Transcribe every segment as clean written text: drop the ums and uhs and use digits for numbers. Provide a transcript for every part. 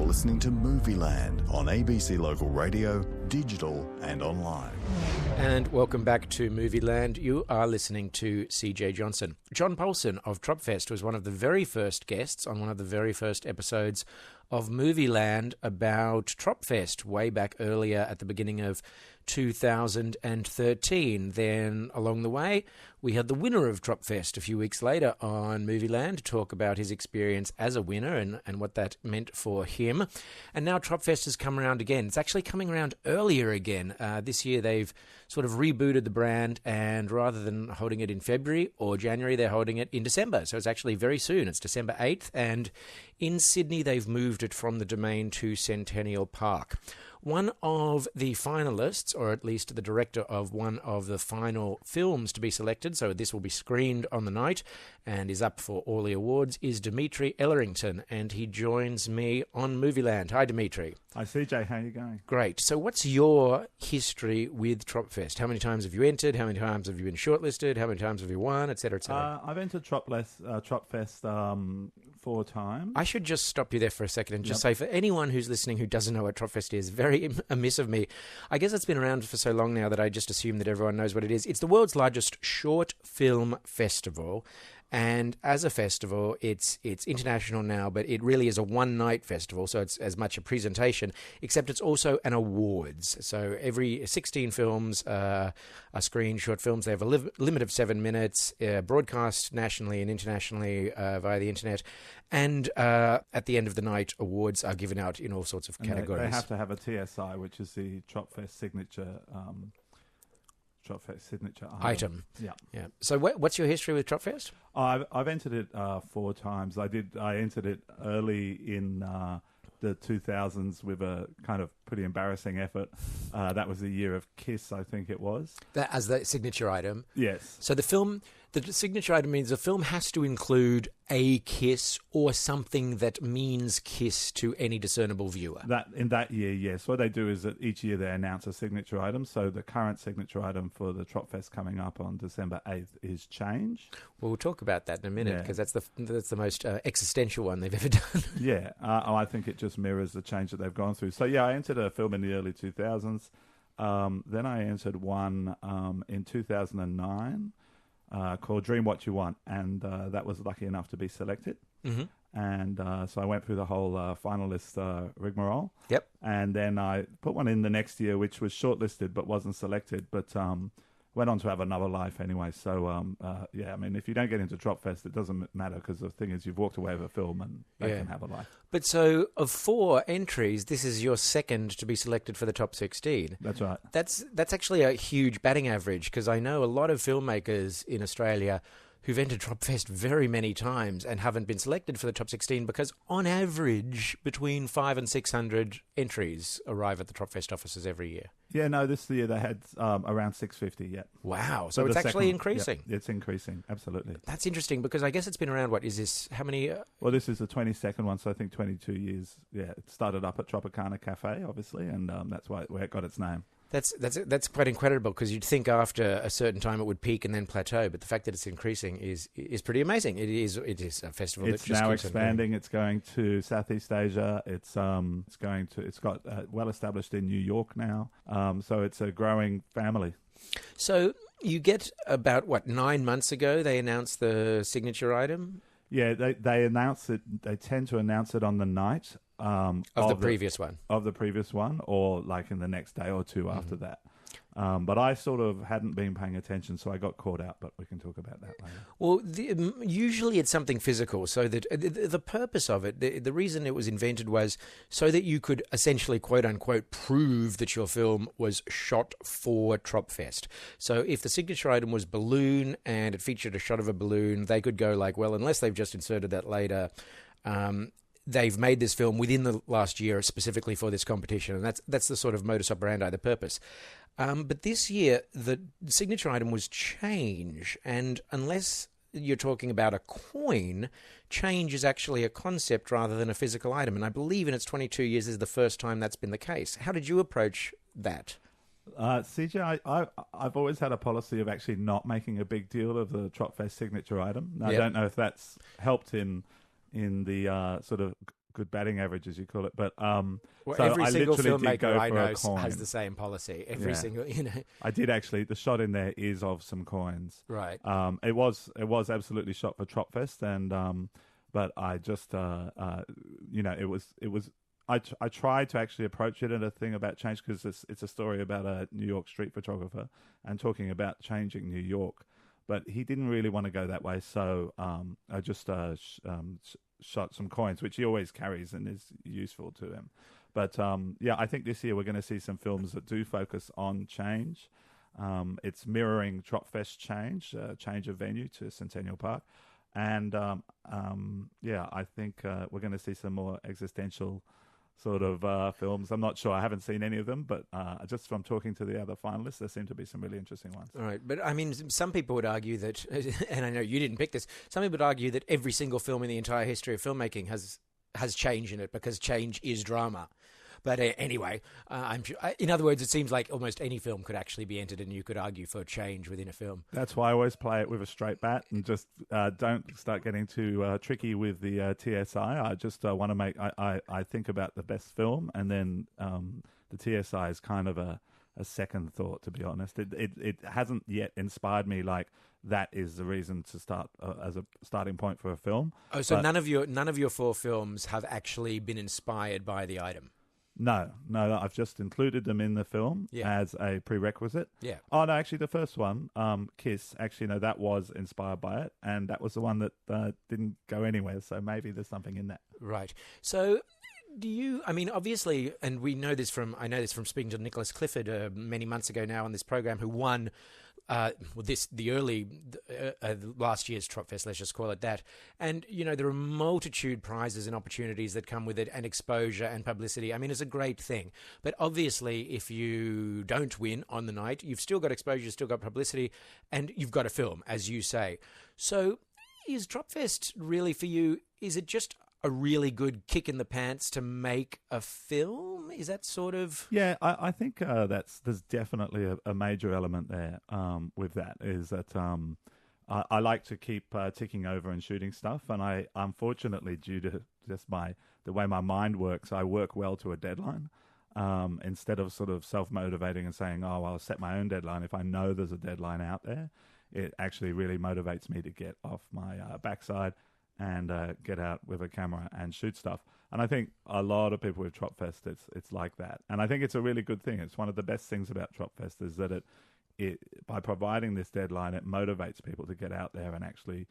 listening to Movieland on ABC Local Radio, digital and online. And welcome back to Movieland. You are listening to CJ Johnson. John Paulson of Tropfest was one of the very first guests on one of the very first episodes of Movieland about Tropfest way back earlier at the beginning of 2013. Then along the way, we had the winner of Tropfest a few weeks later on Movieland to talk about his experience as a winner and what that meant for him. And now Tropfest has come around again. It's actually coming around earlier again. This year they've sort of rebooted the brand, and rather than holding it in February or January, they're holding it in December. So it's actually very soon. It's December 8th, and in Sydney they've moved it from the Domain to Centennial Park. One of the finalists, or at least the director of one of the final films to be selected, so this will be screened on the night and is up for all the awards, is Dimitri Ellerington, and he joins me on Movieland. Hi, Dimitri. Hi, CJ. How are you going? Great. So what's your history with Tropfest? How many times have you entered? How many times have you been shortlisted? How many times have you won, et cetera, et cetera? I've entered Tropfest 4 times. I should just stop you there for a second and just say, for anyone who's listening who doesn't know what Tropfest is, very amiss of me. I guess it's been around for so long now that I just assume that everyone knows what it is. It's the world's largest short film festival. And as a festival, it's international now, but it really is a one-night festival, so it's as much a presentation, except it's also an awards. So every 16 films are screened, short films. They have a limit of 7 minutes, broadcast nationally and internationally via the internet. And at the end of the night, awards are given out in all sorts of categories. They have to have a TSI, which is the Tropfest signature item. Yeah. So what's your history with Tropfest? I've entered it 4 times. I entered it early in the 2000s with a kind of pretty embarrassing effort. That was the year of Kiss, I think it was. That as the signature item? Yes. So the signature item means the film has to include a kiss or something that means kiss to any discernible viewer. In that year, yes. What they do is that each year they announce a signature item. So the current signature item for the Tropfest coming up on December 8th is Change. Well, we'll talk about that in a minute, because that's the most existential one they've ever done. Yeah, I think it just mirrors the change that they've gone through. So yeah, I entered a film in the early 2000s. Then I entered one in 2009. Called Dream What You Want, and that was lucky enough to be selected. Mm-hmm. And so I went through the whole finalist rigmarole. Yep. And then I put one in the next year, which was shortlisted but wasn't selected, but went on to have another life anyway. So, yeah, I mean, if you don't get into Tropfest, it doesn't matter, because the thing is you've walked away with a film and they can have a life. But so, of 4 entries, this is your second to be selected for the top 16. That's right. That's actually a huge batting average, because I know a lot of filmmakers in Australia who've entered Tropfest very many times and haven't been selected for the top 16, because on average between 500 and 600 entries arrive at the Tropfest offices every year. Yeah, no, this year they had around 650, yeah. Wow, so it's actually increasing. Yeah, it's increasing, absolutely. That's interesting, because I guess it's been around, how many... Well, this is the 22nd one, so I think 22 years. Yeah, it started up at Tropicana Cafe, obviously, and that's where it got its name. That's quite incredible, because you'd think after a certain time it would peak and then plateau, but the fact that it's increasing is pretty amazing. It is a festival. It's now expanding. It's going to Southeast Asia. It's got well established in New York now. So it's a growing family. So you get about 9 months ago they announced the signature item. Yeah, they announce it. They tend to announce it on the night. Of the previous one, or like in the next day or two after that. But I sort of hadn't been paying attention, so I got caught out, but we can talk about that later. Well, usually it's something physical, so that the purpose of it, the reason it was invented was so that you could essentially, quote-unquote, prove that your film was shot for Tropfest. So if the signature item was balloon and it featured a shot of a balloon, they could go like, well, unless they've just inserted that later, they've made this film within the last year specifically for this competition, and that's the sort of modus operandi, the purpose. But this year, the signature item was change, and unless you're talking about a coin, change is actually a concept rather than a physical item, and I believe in its 22 years is the first time that's been the case. How did you approach that? CJ, I've always had a policy of actually not making a big deal of the Tropfest signature item. Now, I don't know if that's helped in the sort of good batting average, as you call it. But Well, so every I single literally did filmmaker go I for a know coin. has the same policy. Every Yeah. single, I did actually. The shot in there is of some coins. right. It was absolutely shot for Tropfest, and but I just it was. I tried to actually approach it in a thing about change, because it's a story about a New York street photographer and talking about changing New York, but he didn't really want to go that way. So I just shot some coins, which he always carries and is useful to him. But I think this year we're going to see some films that do focus on change. It's mirroring Tropfest change of venue to Centennial Park. And I think we're going to see some more existential sort of films. I'm not sure. I haven't seen any of them, but just from talking to the other finalists, there seem to be some really interesting ones. All right. But I mean, some people would argue that, and I know you didn't pick this, some people would argue that every single film in the entire history of filmmaking has change in it, because change is drama. But anyway, I'm sure, in other words, it seems like almost any film could actually be entered, and you could argue for change within a film. That's why I always play it with a straight bat, and just don't start getting too tricky with the TSI. I just want to make. I think about the best film, and then the TSI is kind of a second thought. To be honest, it hasn't yet inspired me like that is the reason to start as a starting point for a film. Oh, so none of your 4 films have actually been inspired by the item. No, I've just included them in the film as a prerequisite. Yeah. Oh, no, actually, the first one, Kiss, actually, no, that was inspired by it, and that was the one that didn't go anywhere, so maybe there's something in that. Right. So I mean, obviously, and I know this from speaking to Nicholas Clifford many months ago now on this program, who won last year's Tropfest, let's just call it that. And, there are multitude prizes and opportunities that come with it, and exposure and publicity. I mean, it's a great thing. But obviously, if you don't win on the night, you've still got exposure, you've still got publicity, and you've got a film, as you say. So is Tropfest really for you, is it just a really good kick in the pants to make a film? Is that sort of... Yeah, I think there's definitely a major element there with that, is that I like to keep ticking over and shooting stuff, and I unfortunately, due to just the way my mind works, I work well to a deadline. Instead of sort of self-motivating and saying, oh, I'll set my own deadline, if I know there's a deadline out there, it actually really motivates me to get off my backside and get out with a camera and shoot stuff. And I think a lot of people with Tropfest, it's like that. And I think it's a really good thing. It's one of the best things about Tropfest, is that it by providing this deadline, it motivates people to get out there and actually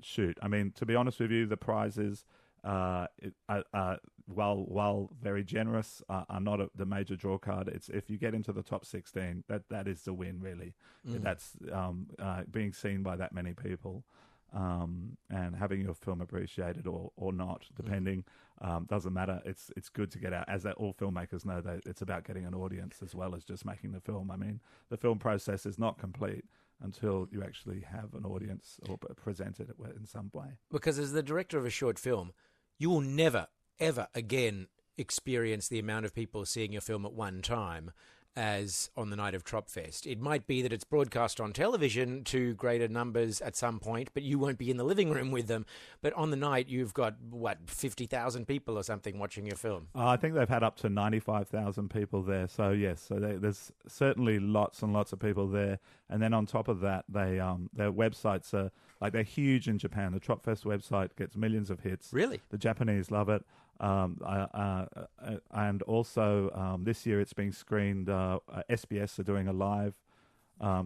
shoot. I mean, to be honest with you, the prizes, while very generous, are not the major draw card. It's if you get into the top 16, that is the win, really. That's being seen by that many people. And having your film appreciated or not, depending, doesn't matter. It's good to get out. As all filmmakers know, that it's about getting an audience as well as just making the film. I mean, the film process is not complete until you actually have an audience or present it in some way. Because as the director of a short film, you will never, ever again experience the amount of people seeing your film at one time as on the night of Tropfest. It might be that it's broadcast on television to greater numbers at some point, but you won't be in the living room with them. But on the night, you've got, 50,000 people or something watching your film? I think they've had up to 95,000 people there. So, yes, there's certainly lots and lots of people there. And then on top of that, their websites are, they're huge in Japan. The Tropfest website gets millions of hits. Really? The Japanese love it. And also this year it's being screened. SBS are doing a live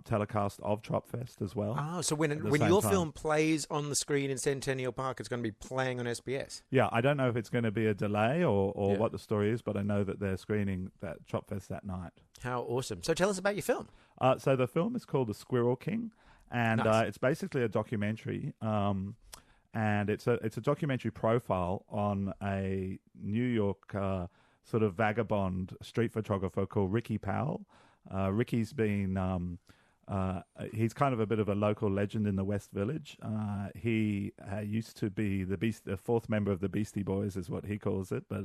telecast of Tropfest as well. Oh, so when your film plays on the screen in Centennial Park, it's going to be playing on SBS? Yeah, I don't know if it's going to be a delay or what the story is, but I know that they're screening that Tropfest that night. How awesome. So tell us about your film. So the film is called The Squirrel King, and Nice. it's basically a documentary. And it's a documentary profile on a New York sort of vagabond street photographer called Ricky Powell. Ricky's been he's kind of a bit of a local legend in the West Village. He used to be the fourth member of the Beastie Boys, is what he calls it. But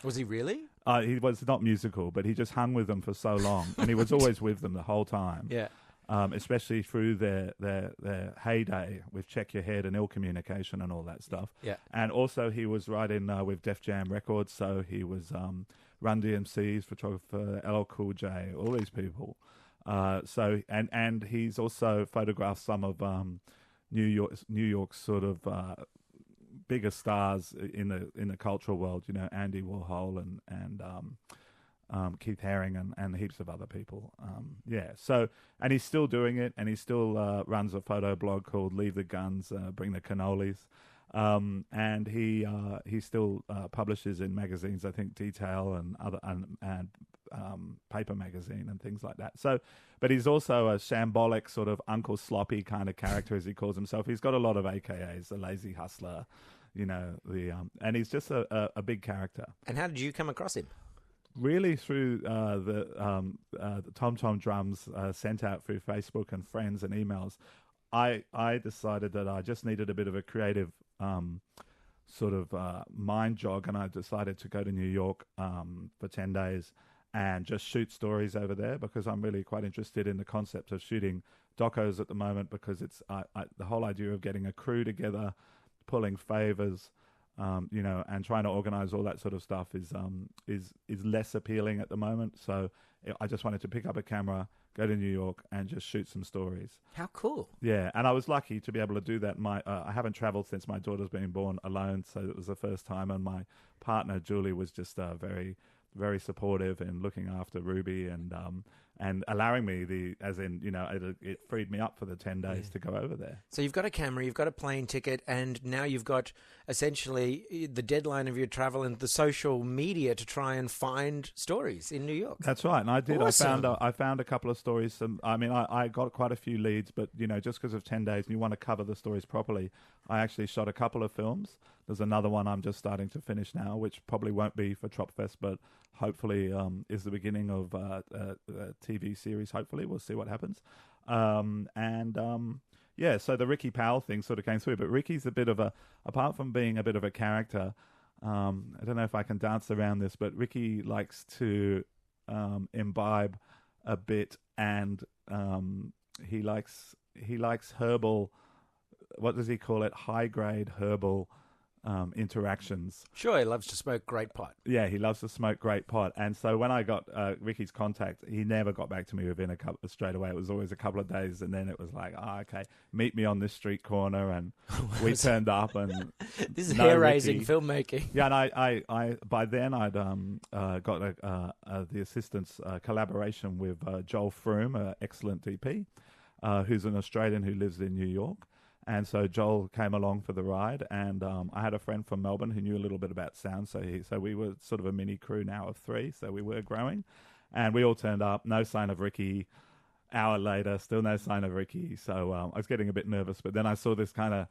was he really? He was not musical, but he just hung with them for so long, and he was always with them the whole time. Yeah. especially through their heyday with Check Your Head and Ill Communication and all that stuff. Yeah. And also he was right in with Def Jam Records, so he was Run DMC's photographer, LL Cool J, all these people. So he's also photographed some of New York's sort of bigger stars in the cultural world. You know, Andy Warhol and Keith Haring and heaps of other people. So, and he's still doing it, and he still runs a photo blog called Leave the Guns, Bring the Cannolis. And he still publishes in magazines, I think Detail and other and Paper Magazine and things like that. So, but he's also a shambolic sort of Uncle Sloppy kind of character, as he calls himself. He's got a lot of AKAs, the lazy hustler, you know, and he's just a big character. And how did you come across him? Really through the Tom Tom Drums sent out through Facebook and friends and emails. I decided that I just needed a bit of a creative sort of mind jog, and I decided to go to New York for 10 days and just shoot stories over there, because I'm really quite interested in the concept of shooting docos at the moment, because it's the whole idea of getting a crew together, pulling favors, you know, and trying to organize all that sort of stuff is less appealing at the moment. So I just wanted to pick up a camera, go to New York, and just shoot some stories. How cool. Yeah, and I was lucky to be able to do that. I haven't traveled since my daughter's been born alone, so it was the first time, and my partner, Julie, was just very, very supportive in looking after Ruby and allowing me it freed me up for the 10 days to go over there. So you've got a camera, you've got a plane ticket, and now you've got essentially the deadline of your travel and the social media to try and find stories in New York. That's right, and I did. Awesome. I found a couple of stories. I got quite a few leads, but you know, just because of 10 days and you want to cover the stories properly, I actually shot a couple of films. There's another one I'm just starting to finish now, which probably won't be for Tropfest, but hopefully is the beginning of a TV series. Hopefully, we'll see what happens. So the Ricky Powell thing sort of came through, but Ricky's a bit of apart from being a bit of a character, I don't know if I can dance around this, but Ricky likes to imbibe a bit, and he likes herbal, what does he call it? High grade herbal interactions. Sure, he loves to smoke great pot. Yeah, he loves to smoke great pot. And so when I got Ricky's contact, he never got back to me within straight away. It was always a couple of days, and then it was like, okay, meet me on this street corner, and we turned up, and this is hair-raising filmmaking. Yeah, and I by then I'd got the assistant's collaboration with Joel Froome, an excellent DP, who's an Australian who lives in New York. And so Joel came along for the ride, and I had a friend from Melbourne who knew a little bit about sound, so we were sort of a mini crew now of 3, so we were growing, and we all turned up. No sign of Ricky. Hour later, still no sign of Ricky. So I was getting a bit nervous, but then I saw this kind of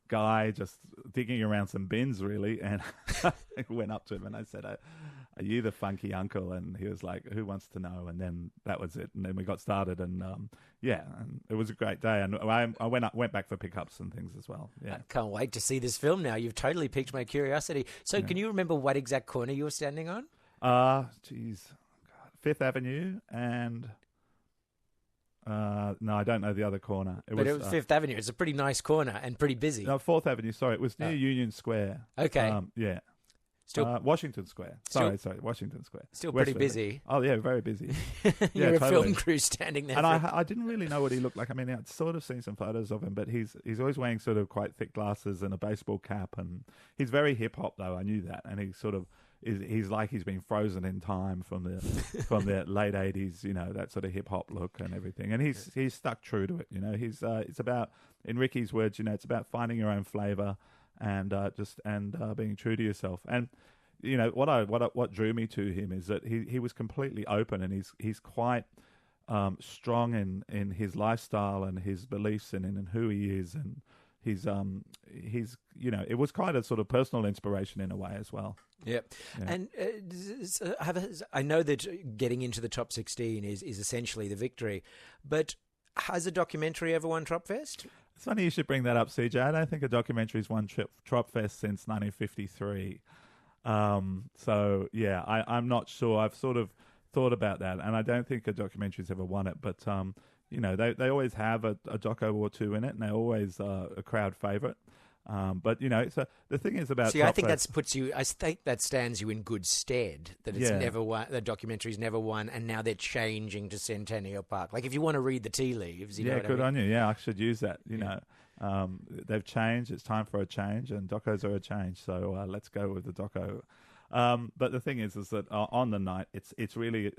guy just digging around some bins, really, and I went up to him and I said, "Are you the funky uncle?" And he was like, "Who wants to know?" And then that was it. And then we got started, and and it was a great day. And I went back for pickups and things as well. Yeah, I can't wait to see this film now. You've totally piqued my curiosity. So, Can you remember what exact corner you were standing on? Fifth Avenue and. No, I don't know the other corner. It was Fifth Avenue. It's a pretty nice corner and pretty busy. No, Fourth Avenue. Sorry, it was near Union Square. Okay. Yeah. Still Washington Square. Sorry, Washington Square. Still pretty busy. Oh yeah, very busy. You're a film crew standing there. And I didn't really know what he looked like. I mean, I'd sort of seen some photos of him, but he's always wearing sort of quite thick glasses and a baseball cap, and he's very hip hop though. I knew that, and he sort of. He's like he's been frozen in time from the late 80s, you know, that sort of hip hop look and everything. And he's stuck true to it, you know. It's about, in Ricky's words, you know, it's about finding your own flavor and being true to yourself. And you know what drew me to him is that he was completely open, and he's quite strong in his lifestyle and his beliefs and in who he is, and he's you know, it was quite a sort of personal inspiration in a way as well. Yep. Yeah. And I know that getting into the top 16 is essentially the victory, but has a documentary ever won Tropfest? It's funny you should bring that up, CJ. I don't think a documentary's won Tropfest since 1953. So yeah, I'm not sure. I've sort of thought about that, and I don't think a documentary's ever won it, but they always have a doco or two in it, and they're always a crowd favourite. But the thing is about I think I think that stands you in good stead that it's never won. The documentary's never won, and now they're changing to Centennial Park. Like if you want to read the tea leaves, you know what good I mean? on you. Yeah, I should use that. They've changed. It's time for a change, and docos are a change. So let's go with the doco. But the thing is that on the night, it's really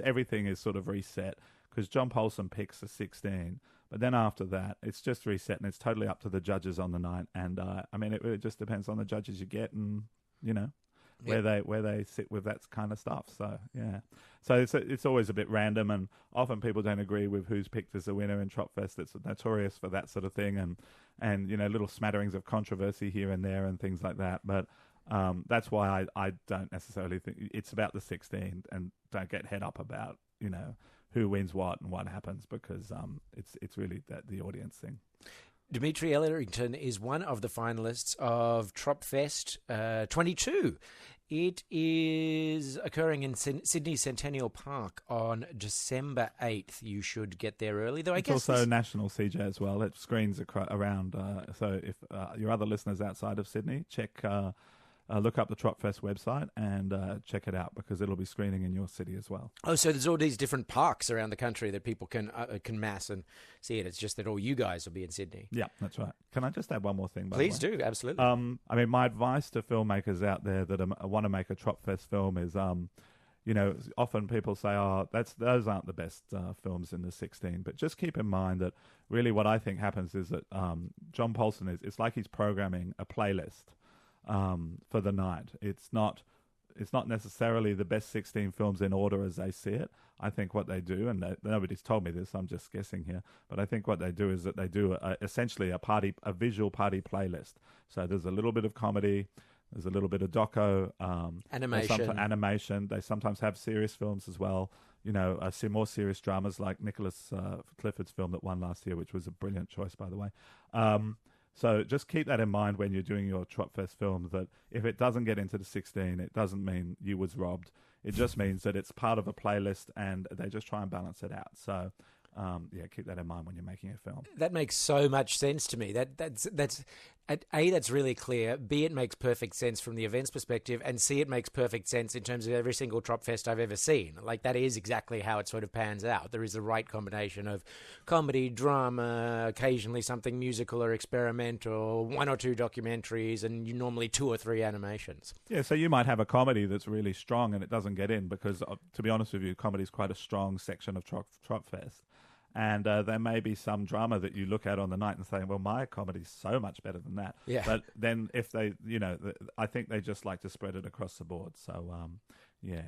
everything is sort of reset because John Paulson picks the 16. But then after that, it's just reset, and it's totally up to the judges on the night. And it really just depends on the judges you get, and where they sit with that kind of stuff. So so it's always a bit random, and often people don't agree with who's picked as a winner in Tropfest. It's notorious for that sort of thing, and little smatterings of controversy here and there and things like that. But that's why I don't necessarily think it's about the 16, and don't get head up about who wins what and what happens, because it's really the audience thing. Dimitri Ellerington is one of the finalists of Tropfest 22. It is occurring in Sydney Centennial Park on December 8th. You should get there early, though. I guess also national CJ as well. It screens around. So if your other listeners outside of Sydney, look up the Tropfest website and check it out, because it'll be screening in your city as well. Oh, so there's all these different parks around the country that people can mass and see it. It's just that all you guys will be in Sydney. Yeah, that's right. Can I just add one more thing? Please do, absolutely. My advice to filmmakers out there that want to make a Tropfest film is, often people say, those aren't the best films in the 16. But just keep in mind that really what I think happens is that John Paulson it's like he's programming a playlist for the night. It's not necessarily the best 16 films in order as they see it. I think what they do, and nobody's told me this, I'm just guessing here, but I think what they do is that they do essentially a visual party playlist. So there's a little bit of comedy, there's a little bit of doco, animation. They sometimes have serious films as well. More serious dramas like Nicholas Clifford's film that won last year, which was a brilliant choice, by the way. So just keep that in mind when you're doing your Tropfest film, that if it doesn't get into the 16, it doesn't mean you was robbed. It just means that it's part of a playlist, and they just try and balance it out. So, keep that in mind when you're making a film. That makes so much sense to me. That's that's really clear. B, it makes perfect sense from the events perspective, and C, it makes perfect sense in terms of every single Tropfest I've ever seen. Like, that is exactly how it sort of pans out. There is the right combination of comedy, drama, occasionally something musical or experimental, one or two documentaries, and normally 2 or 3 animations. Yeah, so you might have a comedy that's really strong and it doesn't get in because, to be honest with you, comedy is quite a strong section of Tropfest. And there may be some drama that you look at on the night and say, well, my comedy's so much better than that. Yeah. But then if they, I think they just like to spread it across the board. So, yeah.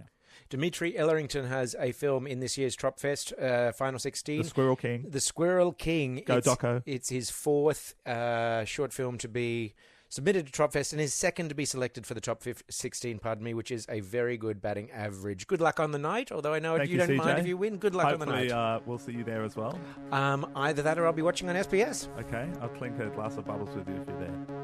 Dimitri Ellerington has a film in this year's Tropfest, Final 16. The Squirrel King. The Squirrel King. Go Doco. It's his 4th short film to be submitted to Tropfest, and his 2nd to be selected for the top 16, which is a very good batting average. Good luck on the night, although I know you don't mind if you win. Good luck on the night. Hopefully we'll see you there as well. Either that or I'll be watching on SBS. Okay, I'll clink a glass of bubbles with you if you're there.